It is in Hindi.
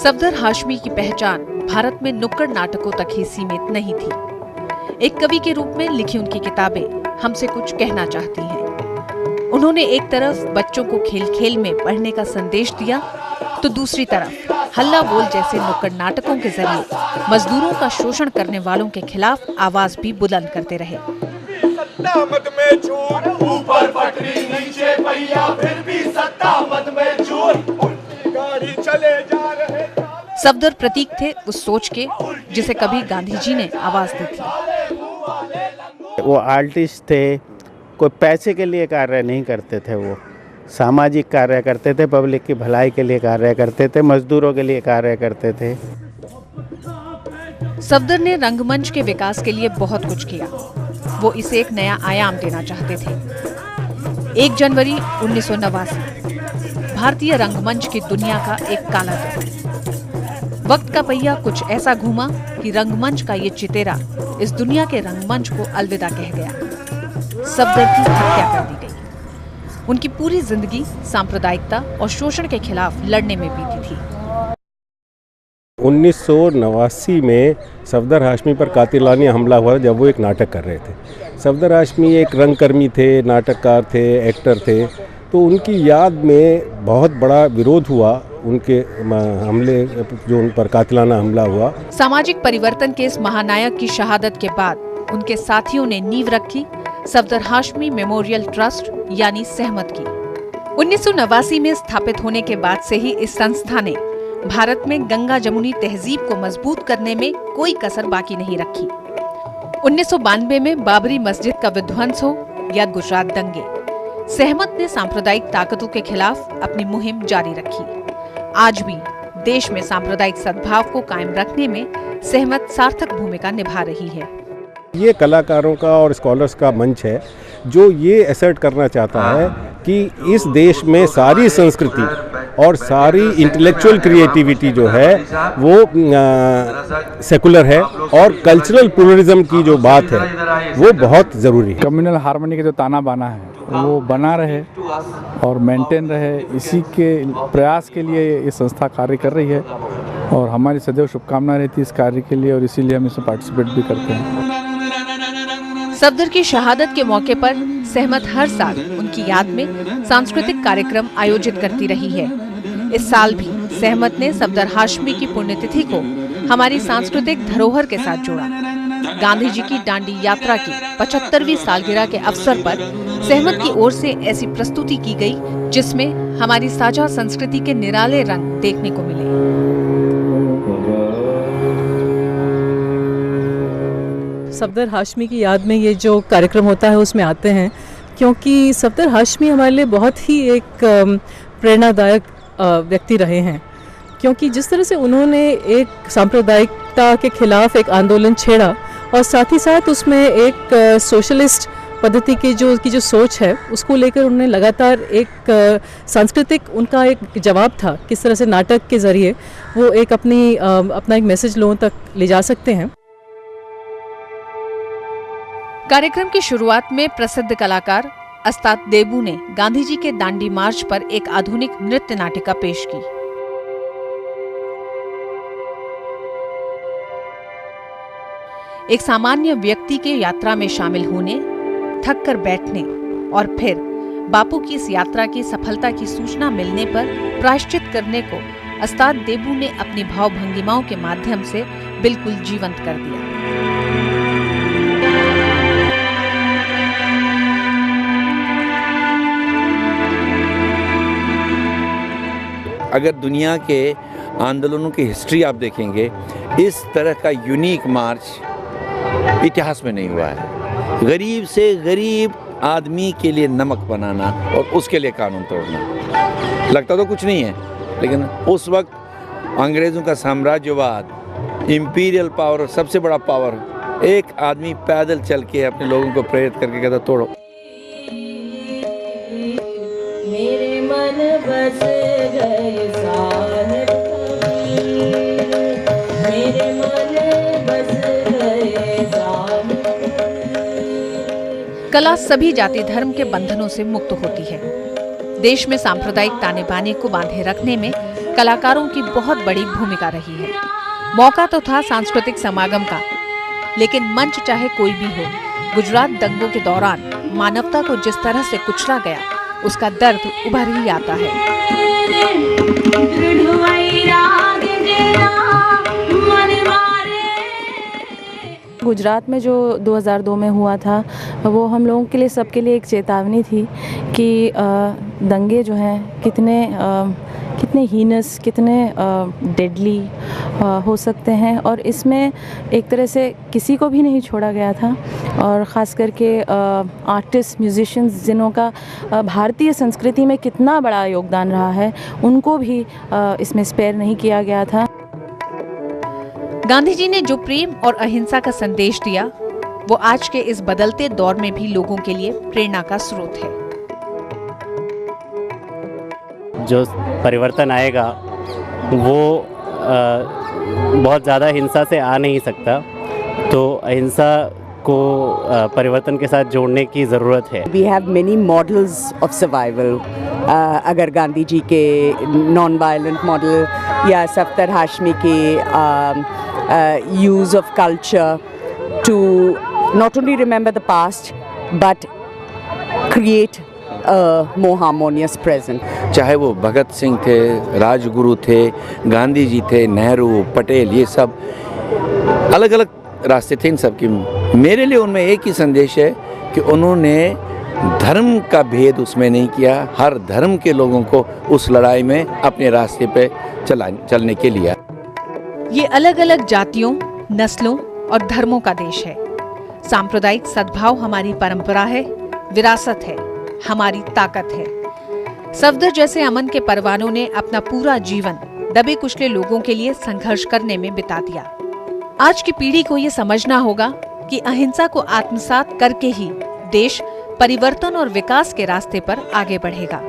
सफदर हाशमी की पहचान भारत में नुक्कड़ नाटकों तक ही सीमित नहीं थी। एक कवि के रूप में लिखी उनकी किताबें हमसे कुछ कहना चाहती हैं। उन्होंने एक तरफ बच्चों को खेल खेल में पढ़ने का संदेश दिया, तो दूसरी तरफ हल्ला बोल जैसे नुक्कड़ नाटकों के जरिए मजदूरों का शोषण करने वालों के खिलाफ आवाज भी बुलंद करते रहे। सत्ता मत में चूर, ऊपर पटरी नीचे पहिया, फिर भी सत्ता मत में चूर, उल्टी गाड़ी चले जा रहे। सफदर प्रतीक थे उस सोच के जिसे कभी गांधी जी ने आवाज दी थी। वो आर्टिस्ट थे, कोई पैसे के लिए कार्य नहीं करते थे, वो सामाजिक कार्य करते थे, पब्लिक की भलाई के लिए कार्य करते थे, मजदूरों के लिए कार्य करते थे। सफदर ने रंगमंच के विकास के लिए बहुत कुछ किया। वो इसे एक नया आयाम देना चाहते थे। 1 जनवरी 1989 भारतीय रंगमंच की दुनिया का एक काला दौर। वक्त का पहिया कुछ ऐसा घूमा कि रंगमंच का ये चितेरा इस दुनिया के रंगमंच को अलविदा कह गया। सफदर की हत्या कर दी गई। उनकी पूरी जिंदगी सांप्रदायिकता और शोषण के खिलाफ लड़ने में बीती थी। 1989 में सफदर हाशमी पर कातिलाना हमला हुआ जब वो एक नाटक कर रहे थे। सफदर हाशमी एक रंगकर्मी थे, नाटककार थे, एक्टर थे, तो उनकी याद में बहुत बड़ा विरोध हुआ। उनके हमले जो उन पर कातिलाना हमला हुआ। सामाजिक परिवर्तन के इस महानायक की शहादत के बाद उनके साथियों ने नींव रखी सफदर हाशमी मेमोरियल ट्रस्ट यानी सहमत की। 1989 में स्थापित होने के बाद से ही इस संस्था ने भारत में गंगा जमुनी तहजीब को मजबूत करने में कोई कसर बाकी नहीं रखी। 1992 में बाबरी मस्जिद का विध्वंस हो या गुजरात दंगे, सहमत ने सांप्रदायिक ताकतों के खिलाफ अपनी मुहिम जारी रखी। आज भी देश में सांप्रदायिक सद्भाव को कायम रखने में सहमत सार्थक भूमिका निभा रही है। ये कलाकारों का और स्कॉलर्स का मंच है जो ये असर्ट करना चाहता है कि इस देश में सारी संस्कृति और सारी इंटेलेक्चुअल क्रिएटिविटी जो है वो सेकुलर है और कल्चरल प्लुरलिज्म की जो बात है वो बहुत ज़रूरी है। कम्युनल हार्मनी का जो ताना बाना है वो बना रहे और मेंटेन रहे, इसी के प्रयास के लिए ये संस्था कार्य कर रही है और हमारी सदैव शुभकामना रहती है इस कार्य के लिए और इसीलिए हम इसमें पार्टिसिपेट भी करते हैं। सफदर की शहादत के मौके पर सहमत हर साल उनकी याद में सांस्कृतिक कार्यक्रम आयोजित करती रही है। इस साल भी सहमत ने सफदर हाशमी की पुण्यतिथि को हमारी सांस्कृतिक धरोहर के साथ जोड़ा। गांधी जी की दांडी यात्रा की 75वीं सालगिरह के अवसर पर सहमत की ओर से ऐसी प्रस्तुति की गई जिसमें हमारी साझा संस्कृति के निराले रंग देखने को मिले। सफदर हाशमी की याद में ये जो कार्यक्रम होता है उसमें आते हैं क्योंकि सफदर हाशमी हमारे लिए बहुत ही एक प्रेरणादायक व्यक्ति रहे हैं, क्योंकि जिस तरह से उन्होंने एक सांप्रदायिकता के खिलाफ एक आंदोलन छेड़ा और साथ ही साथ उसमें एक सोशलिस्ट पद्धति की जो सोच है उसको लेकर उन्होंने लगातार एक सांस्कृतिक उनका एक जवाब था, किस तरह से नाटक के ज़रिए वो एक अपना एक मैसेज लोगों तक ले जा सकते हैं। कार्यक्रम की शुरुआत में प्रसिद्ध कलाकार अस्ताद देबू ने गांधी जी के दांडी मार्च पर एक आधुनिक नृत्य नाटिका पेश की। एक सामान्य व्यक्ति के यात्रा में शामिल होने, थक कर बैठने और फिर बापू की इस यात्रा की सफलता की सूचना मिलने पर प्रायश्चित करने को अस्ताद देबू ने अपनी भावभंगिमाओं के माध्यम से बिल्कुल जीवंत कर दिया। अगर दुनिया के आंदोलनों की हिस्ट्री आप देखेंगे, इस तरह का यूनिक मार्च इतिहास में नहीं हुआ है। गरीब से गरीब आदमी के लिए नमक बनाना और उसके लिए कानून तोड़ना, लगता तो कुछ नहीं है, लेकिन उस वक्त अंग्रेज़ों का साम्राज्यवाद, इंपीरियल पावर, सबसे बड़ा पावर, एक आदमी पैदल चल के अपने लोगों को प्रेरित करके कहता तोड़ो। मेरे मन बस गए साहिब कबीर, मेरे मन बस गए साहिब। कला सभी जाति धर्म के बंधनों से मुक्त होती है। देश में सांप्रदायिक ताने बाने को बांधे रखने में कलाकारों की बहुत बड़ी भूमिका रही है। मौका तो था सांस्कृतिक समागम का, लेकिन मंच चाहे कोई भी हो, गुजरात दंगों के दौरान मानवता को जिस तरह से कुचला गया, उसका दर्द उभर ही आता है। गुजरात में जो 2002 में हुआ था, वो हम लोगों के लिए, सबके लिए एक चेतावनी थी कि दंगे जो हैं कितने हीनस, कितने डेडली हो सकते हैं, और इसमें एक तरह से किसी को भी नहीं छोड़ा गया था, और ख़ास करके आर्टिस्ट, म्यूजिशियंस जिनों का भारतीय संस्कृति में कितना बड़ा योगदान रहा है, उनको भी इसमें स्पेयर नहीं किया गया था। गांधी जी ने जो प्रेम और अहिंसा का संदेश दिया, वो आज के इस बदलते दौर में भी लोगों के लिए प्रेरणा का स्रोत है। जो परिवर्तन आएगा वो बहुत ज़्यादा हिंसा से आ नहीं सकता, तो अहिंसा को परिवर्तन के साथ जोड़ने की ज़रूरत है। We have many models of survival. अगर गांधी जी के नॉन वायलेंट मॉडल या सफ्दर हाशमी के use of culture to not only remember the past but create a more harmonious present. चाहे वो भगत सिंह थे, राजगुरु थे, गांधी जी थे, नेहरू, पटेल, ये सब अलग अलग रास्ते थे इन सब की। मेरे लिए उनमें एक ही संदेश है कि उन्होंने धर्म का भेद उसमें नहीं किया, हर धर्म के लोगों को उस लड़ाई में अपने रास्ते पे चलने के लिए। ये अलग अलग जातियों, नस्लों और धर्मों का देश है। सांप्रदायिक सद्भाव हमारी परंपरा है, विरासत है, हमारी ताकत है। सफदर जैसे अमन के परवानों ने अपना पूरा जीवन दबे कुचले लोगों के लिए संघर्ष करने में बिता दिया। आज की पीढ़ी को ये समझना होगा कि अहिंसा को आत्मसात करके ही देश परिवर्तन और विकास के रास्ते पर आगे बढ़ेगा।